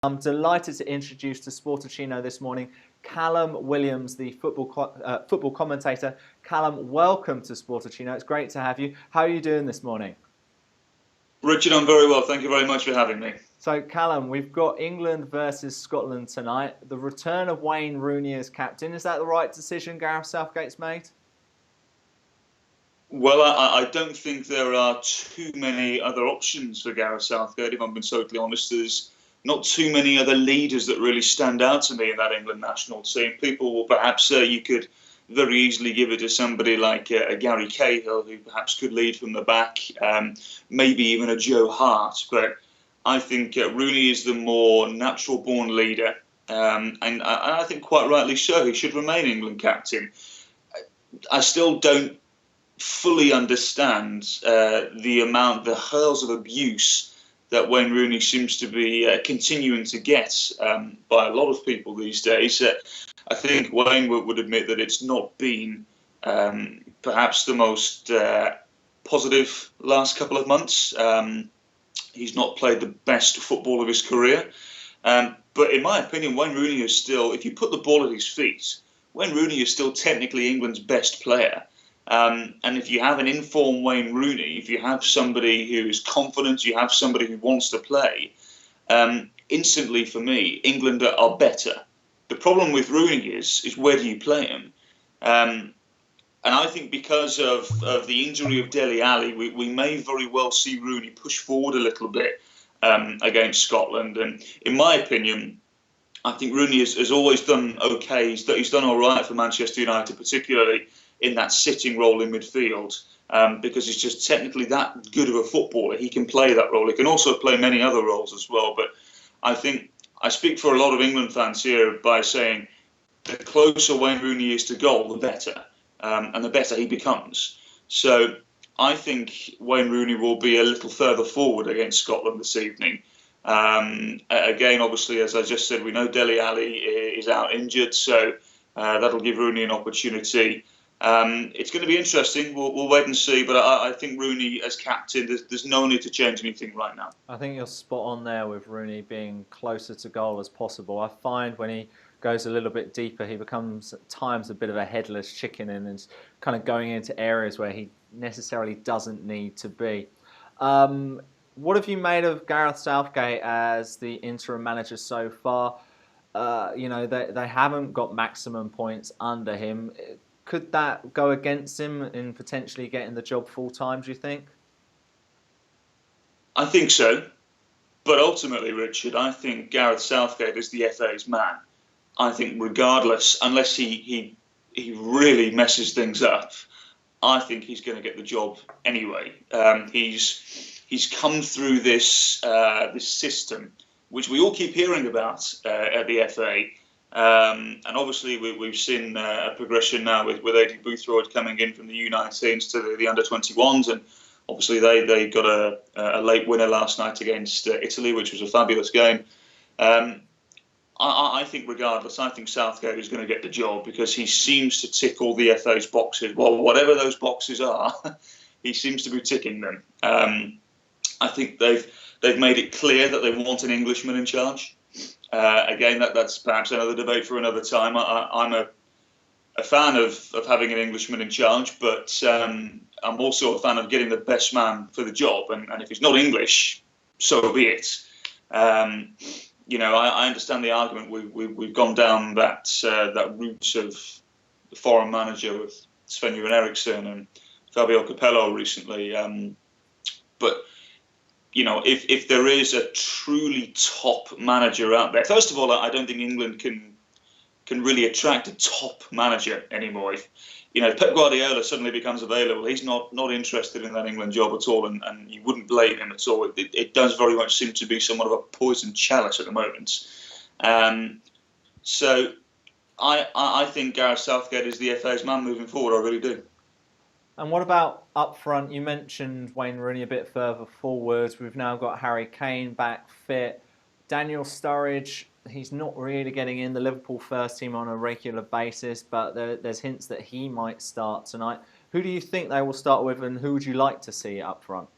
I'm delighted to introduce to Sportuccino this morning Callum Williams, the football commentator. Callum, welcome to Sportuccino. It's great to have you. How are you doing this morning? Richard, I'm very well. Thank you very much for having me. So, Callum, we've got England versus Scotland tonight. The return of Wayne Rooney as captain. Is that the right decision Gareth Southgate's made? Well, I don't think there are too many other options for Gareth Southgate, if I'm being totally honest. There's not too many other leaders that really stand out to me in that England national team. People will perhaps say you could very easily give it to somebody like a Gary Cahill, who perhaps could lead from the back, maybe even a Joe Hart. But I think Rooney is the more natural-born leader, and I think quite rightly so. He should remain England captain. I still don't fully understand the hurls of abuse that Wayne Rooney seems to be continuing to get by a lot of people these days. I think Wayne would admit that it's not been perhaps the most positive last couple of months. He's not played the best football of his career. But in my opinion, Wayne Rooney is still, if you put the ball at his feet, Wayne Rooney is still technically England's best player. And if you have an informed Wayne Rooney, if you have somebody who is confident, you have somebody who wants to play, instantly for me, England are better. The problem with Rooney is where do you play him? And I think because of the injury of Dele Alli, we may very well see Rooney push forward a little bit against Scotland. And in my opinion, I think Rooney has always done okay. He's done all right for Manchester United, particularly in that sitting role in midfield, because he's just technically that good of a footballer. He can play that role. He can also play many other roles as well. But I think I speak for a lot of England fans here by saying the closer Wayne Rooney is to goal, the better, and the better he becomes. So I think Wayne Rooney will be a little further forward against Scotland this evening. Again, obviously, as I just said, we know Dele Alli is out injured, so that'll give Rooney an opportunity. It's going to be interesting. We'll wait and see. But I think Rooney as captain, there's no need to change anything right now. I think you're spot on there with Rooney being closer to goal as possible. I find when he goes a little bit deeper, he becomes at times a bit of a headless chicken and is kind of going into areas where he necessarily doesn't need to be. What have you made of Gareth Southgate as the interim manager so far? They haven't got maximum points under him. Could that go against him in potentially getting the job full time, do you think? I think so. But ultimately, Richard, I think Gareth Southgate is the FA's man. I think regardless, unless he really messes things up, I think he's going to get the job anyway. He's come through this system, which we all keep hearing about at the FA. And obviously we've seen a progression now with Eddie Boothroyd coming in from the U19s to the under-21s, and obviously they got a late winner last night against Italy, which was a fabulous game. I think regardless, I think Southgate is going to get the job because he seems to tick all the FA's boxes. Well, whatever those boxes are, he seems to be ticking them. I think they've made it clear that they want an Englishman in charge. Again, that's perhaps another debate for another time. I'm a fan of having an Englishman in charge, but I'm also a fan of getting the best man for the job. And if he's not English, so be it. I understand the argument. We've gone down that route of the foreign manager with Sven-Göran Eriksson and Fabio Capello recently. But if there is a truly top manager out there, first of all, I don't think England can really attract a top manager anymore. If Pep Guardiola suddenly becomes available, he's not interested in that England job at all, and you wouldn't blame him at all. It does very much seem to be somewhat of a poisoned chalice at the moment. So I think Gareth Southgate is the FA's man moving forward. I really do. And what about up front? You mentioned Wayne Rooney a bit further forwards. We've now got Harry Kane back fit. Daniel Sturridge, he's not really getting in the Liverpool first team on a regular basis, but there's hints that he might start tonight. Who do you think they will start with, and who would you like to see up front?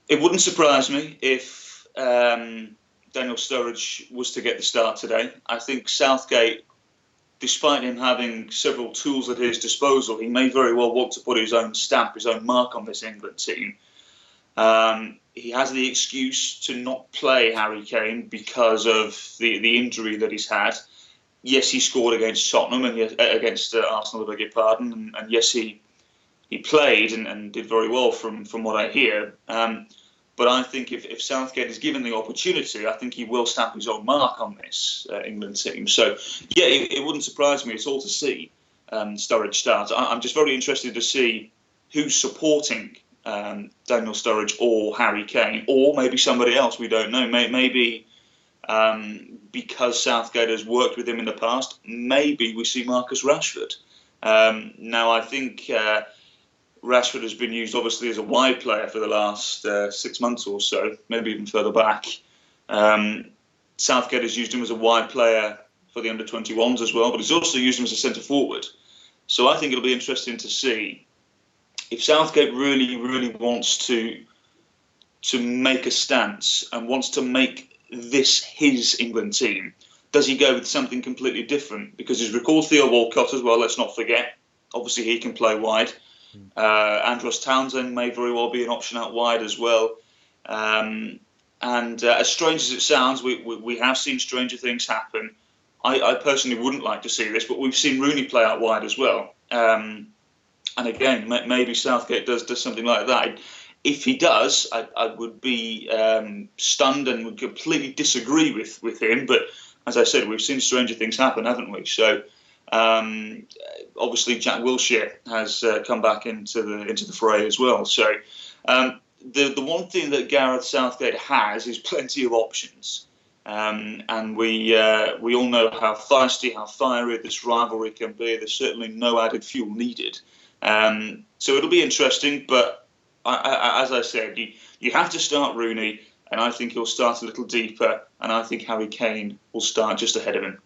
It wouldn't surprise me if Daniel Sturridge was to get the start today. I think Southgate, despite him having several tools at his disposal, he may very well want to put his own stamp, his own mark on this England team. He has the excuse to not play Harry Kane because of the injury that he's had. Yes, he scored against Tottenham and against Arsenal, I beg your pardon, and yes, he played and did very well from what I hear. But I think if Southgate is given the opportunity, I think he will stamp his own mark on this England team. So, yeah, it wouldn't surprise me at all to see Sturridge start. I'm just very interested to see who's supporting Daniel Sturridge or Harry Kane, or maybe somebody else, we don't know. Maybe because Southgate has worked with him in the past, maybe we see Marcus Rashford. Now, I think Rashford has been used obviously as a wide player for the last 6 months or so, maybe even further back. Southgate has used him as a wide player for the under-21s as well, but he's also used him as a centre-forward. So I think it'll be interesting to see if Southgate really, really wants to make a stance and wants to make this his England team. Does he go with something completely different? Because he's recalled Theo Walcott as well, let's not forget. Obviously, he can play wide. Andros Townsend may very well be an option out wide as well. And as strange as it sounds, we have seen stranger things happen. I personally wouldn't like to see this, but we've seen Rooney play out wide as well. And again, maybe Southgate does something like that. If he does, I would be stunned and would completely disagree with him. But as I said, we've seen stranger things happen, haven't we? So obviously, Jack Wilshere has come back into the fray as well. So the one thing that Gareth Southgate has is plenty of options. And we all know how feisty, how fiery this rivalry can be. There's certainly no added fuel needed. So it'll be interesting, but as I said, you have to start Rooney, and I think he'll start a little deeper, and I think Harry Kane will start just ahead of him.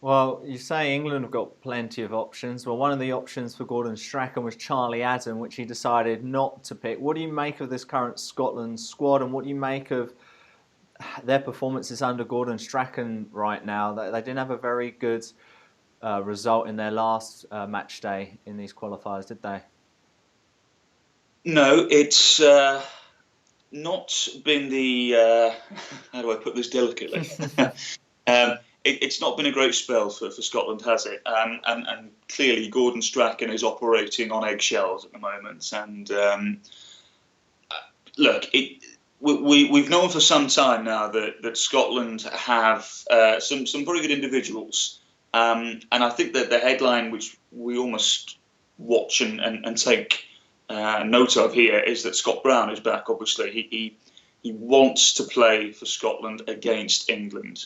Well, you say England have got plenty of options. Well, one of the options for Gordon Strachan was Charlie Adam, which he decided not to pick. What do you make of this current Scotland squad, and what do you make of their performances under Gordon Strachan right now? They didn't have a very good result in their last match day in these qualifiers, did they? No, it's not been the... how do I put this delicately? It's not been a great spell for Scotland, has it? And clearly Gordon Strachan is operating on eggshells at the moment. And look, we've known for some time now that Scotland have some very good individuals. And I think that the headline which we almost watch and take note of here is that Scott Brown is back, obviously. He wants to play for Scotland against England.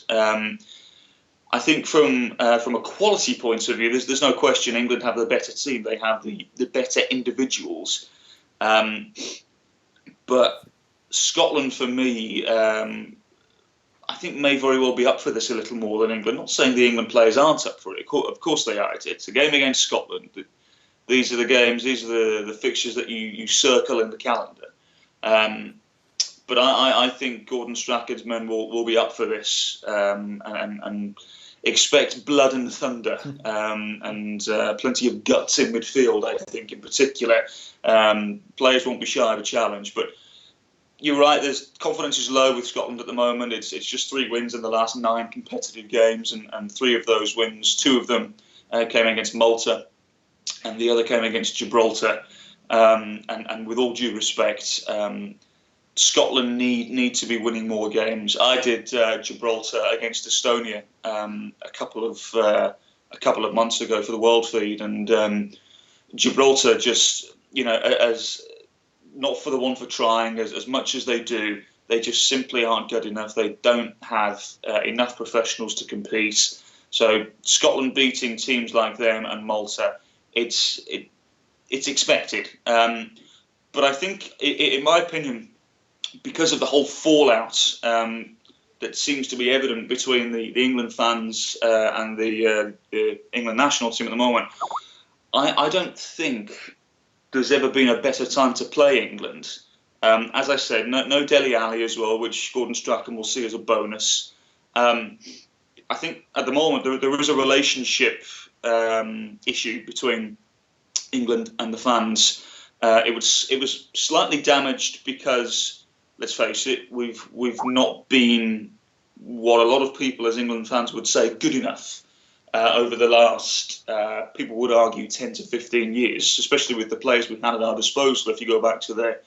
I think from a quality point of view, there's no question England have the better team. They have the better individuals. But Scotland, for me, I think may very well be up for this a little more than England. Not saying the England players aren't up for it. Of course they are. It's a game against Scotland. These are the games, these are the fixtures that you circle in the calendar. But I think Gordon Strachan's men will be up for this and expect blood and thunder and plenty of guts in midfield, I think, in particular. Players won't be shy of a challenge. But you're right, confidence is low with Scotland at the moment. It's just 3 wins in the last 9 competitive games, and 3 of those wins, 2 of them came against Malta, and the other came against Gibraltar. And with all due respect, Scotland need to be winning more games. I did Gibraltar against Estonia a couple of months ago for the World Feed, and Gibraltar just, as not for the one for trying as much as they do, they just simply aren't good enough. They don't have enough professionals to compete. So Scotland beating teams like them and Malta, it's expected. But I think, in my opinion, because of the whole fallout that seems to be evident between the England fans and the England national team at the moment, I don't think there's ever been a better time to play England As I said, no Dele Alli as well, which Gordon Strachan will see as a bonus. I think at the moment there is a relationship issue between England and the fans. It was slightly damaged because, let's face it, we've not been what a lot of people as England fans would say good enough over the last, people would argue, 10 to 15 years, especially with the players we've had at our disposal. If you go back to the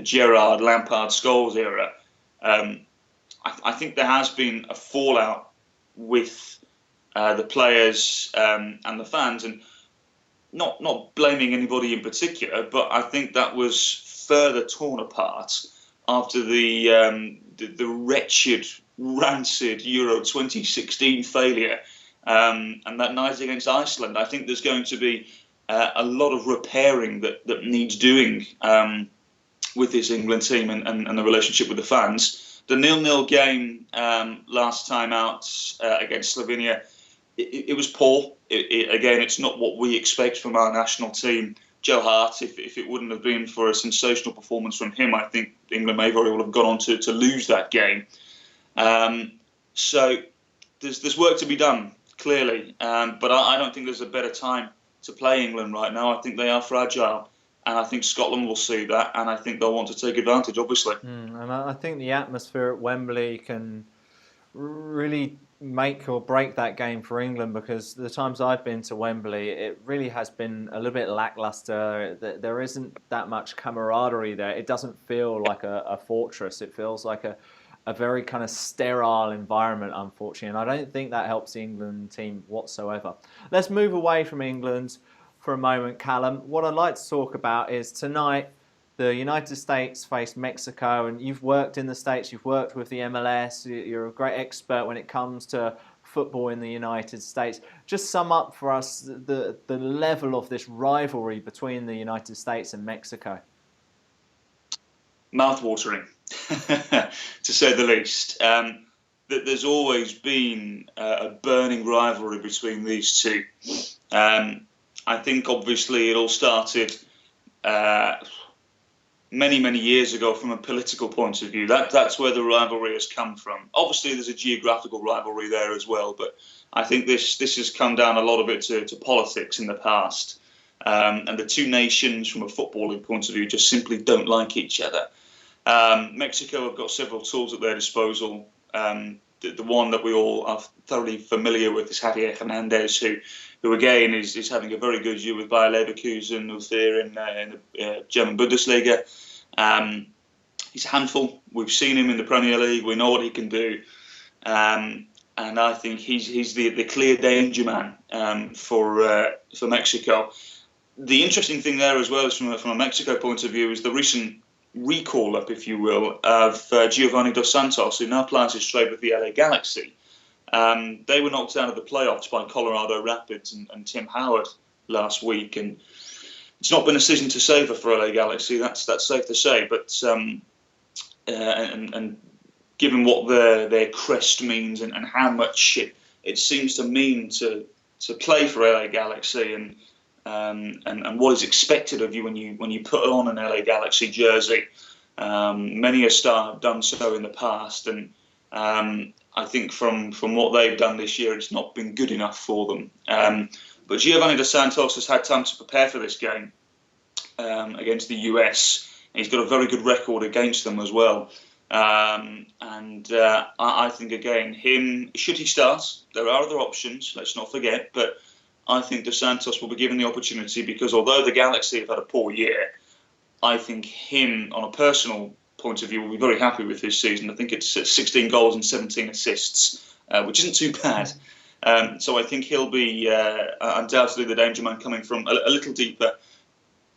Gerrard, Lampard, Scholes era, I think there has been a fallout with the players and the fans, and not blaming anybody in particular, but I think that was further torn apart after the wretched, rancid Euro 2016 failure and that night against Iceland. I think there's going to be a lot of repairing that needs doing with this England team and the relationship with the fans. The 0-0 game last time out against Slovenia, it was poor. Again, it's not what we expect from our national team. Joe Hart, if it wouldn't have been for a sensational performance from him, I think England may very well have gone on to lose that game. So there's work to be done, clearly. But I don't think there's a better time to play England right now. I think they are fragile. And I think Scotland will see that. And I think they'll want to take advantage, obviously. And I think the atmosphere at Wembley can really make or break that game for England, because the times I've been to Wembley, it really has been a little bit lackluster. There isn't that much camaraderie there. It doesn't feel like a fortress. It feels like a very kind of sterile environment, unfortunately, and I don't think that helps the England team whatsoever. Let's move away from England for a moment, Callum. What I'd like to talk about is tonight the United States face Mexico, and you've worked in the States, you've worked with the MLS, you're a great expert when it comes to football in the United States. Just sum up for us the level of this rivalry between the United States and Mexico. Mouth-watering, to say the least. There's always been a burning rivalry between these two. I think, obviously, it all started many years ago from a political point of view. That's where the rivalry has come from. Obviously, there's a geographical rivalry there as well, but I think this has come down a lot of it to politics in the past. And the two nations, from a footballing point of view, just simply don't like each other. Mexico have got several tools at their disposal. The one that we all are thoroughly familiar with is Javier Hernandez, who again is having a very good year with Bayer Leverkusen, who's there in the German Bundesliga. He's a handful. We've seen him in the Premier League. We know what he can do, and I think he's the clear danger man for Mexico. The interesting thing there as well is from a Mexico point of view is the recent recall up, if you will, of Giovanni Dos Santos, who now plies his trade with the LA Galaxy. They were knocked out of the playoffs by Colorado Rapids and Tim Howard last week, and it's not been a season to savour for LA Galaxy. That's safe to say. But and given what their crest means and how much it seems to mean to play for LA Galaxy and what is expected of you when you put on an LA Galaxy jersey, many a star have done so in the past, and I think from what they've done this year, it's not been good enough for them. But Giovanni Dos Santos has had time to prepare for this game against the US. He's got a very good record against them as well. I think, again, should he start, there are other options, let's not forget, but I think Dos Santos will be given the opportunity because although the Galaxy have had a poor year, I think him, on a personal point of view, will be very happy with his season. I think it's 16 goals and 17 assists, which isn't too bad. So I think he'll be undoubtedly the danger man coming from a little deeper,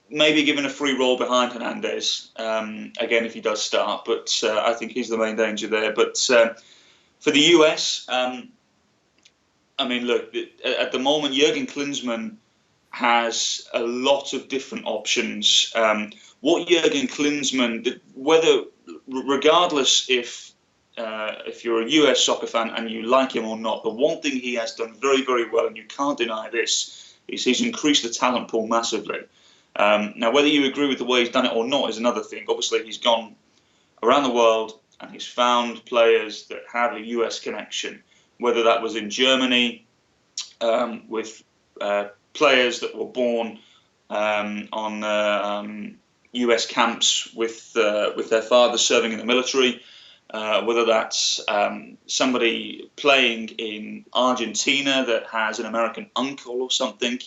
maybe given a free roll behind Hernandez, again, if he does start. But I think he's the main danger there. But for the US, I mean, look, at the moment, Jurgen Klinsmann has a lot of different options. What Jurgen Klinsmann, regardless if you're a US soccer fan and you like him or not, the one thing he has done very, very well, and you can't deny this, is he's increased the talent pool massively. Now, whether you agree with the way he's done it or not is another thing. Obviously, he's gone around the world and he's found players that have a US connection, whether that was in Germany with players that were born on US camps with their fathers serving in the military, whether that's somebody playing in Argentina that has an American uncle or something.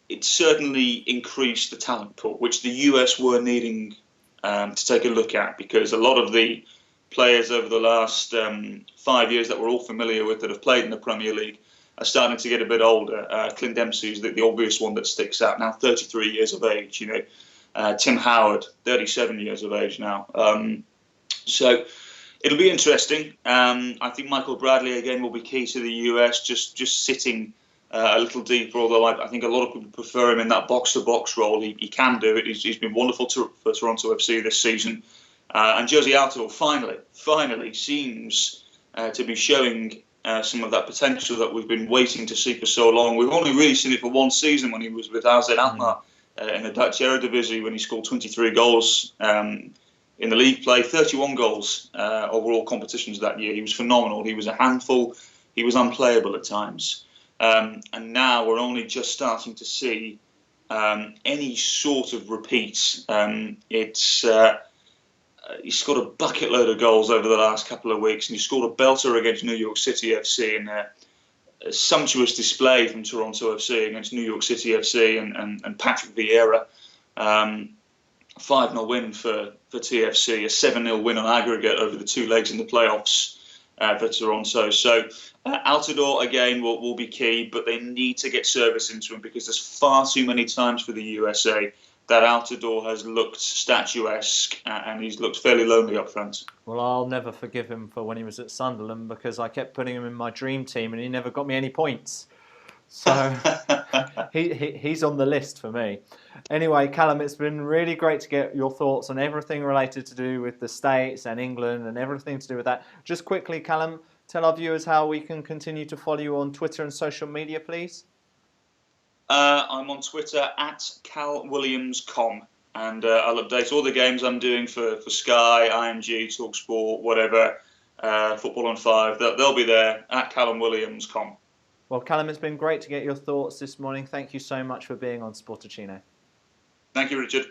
It certainly increased the talent pool, which the US were needing to take a look at, because a lot of the players over the last 5 years that we're all familiar with that have played in the Premier League are starting to get a bit older. Clint Dempsey is the obvious one that sticks out now, 33 years of age. Tim Howard, 37 years of age now. So it'll be interesting. I think Michael Bradley again will be key to the US, just sitting a little deeper. Although I think a lot of people prefer him in that box-to-box role. He can do it. He's been wonderful for Toronto FC this season. And Josie Altidore finally seems to be showing some of that potential that we've been waiting to see for so long. We've only really seen it for one season when he was with AZ Alkmaar in the Dutch Eredivisie, when he scored 23 goals in the league play, 31 goals over all competitions that year. He was phenomenal. He was a handful. He was unplayable at times. And now we're only just starting to see any sort of repeats. He scored a bucket load of goals over the last couple of weeks, and he scored a belter against New York City FC in a sumptuous display from Toronto FC against New York City FC and Patrick Vieira. 5-0 win for TFC, a 7-0 win on aggregate over the two legs in the playoffs for Toronto. So Altidore, again, will be key, but they need to get service into him, because there's far too many times for the USA that Altidore has looked statuesque and he's looked fairly lonely up front. Well, I'll never forgive him for when he was at Sunderland, because I kept putting him in my dream team and he never got me any points. So he's on the list for me. Anyway, Callum, it's been really great to get your thoughts on everything related to do with the States and England and everything to do with that. Just quickly, Callum, tell our viewers how we can continue to follow you on Twitter and social media, please. I'm on Twitter at CalWilliamsCom, and I'll update all the games I'm doing for Sky, IMG, TalkSport, whatever, Football on 5. They'll be there at CallumWilliamsCom. Well, Callum, it's been great to get your thoughts this morning. Thank you so much for being on Sportuccino. Thank you, Richard.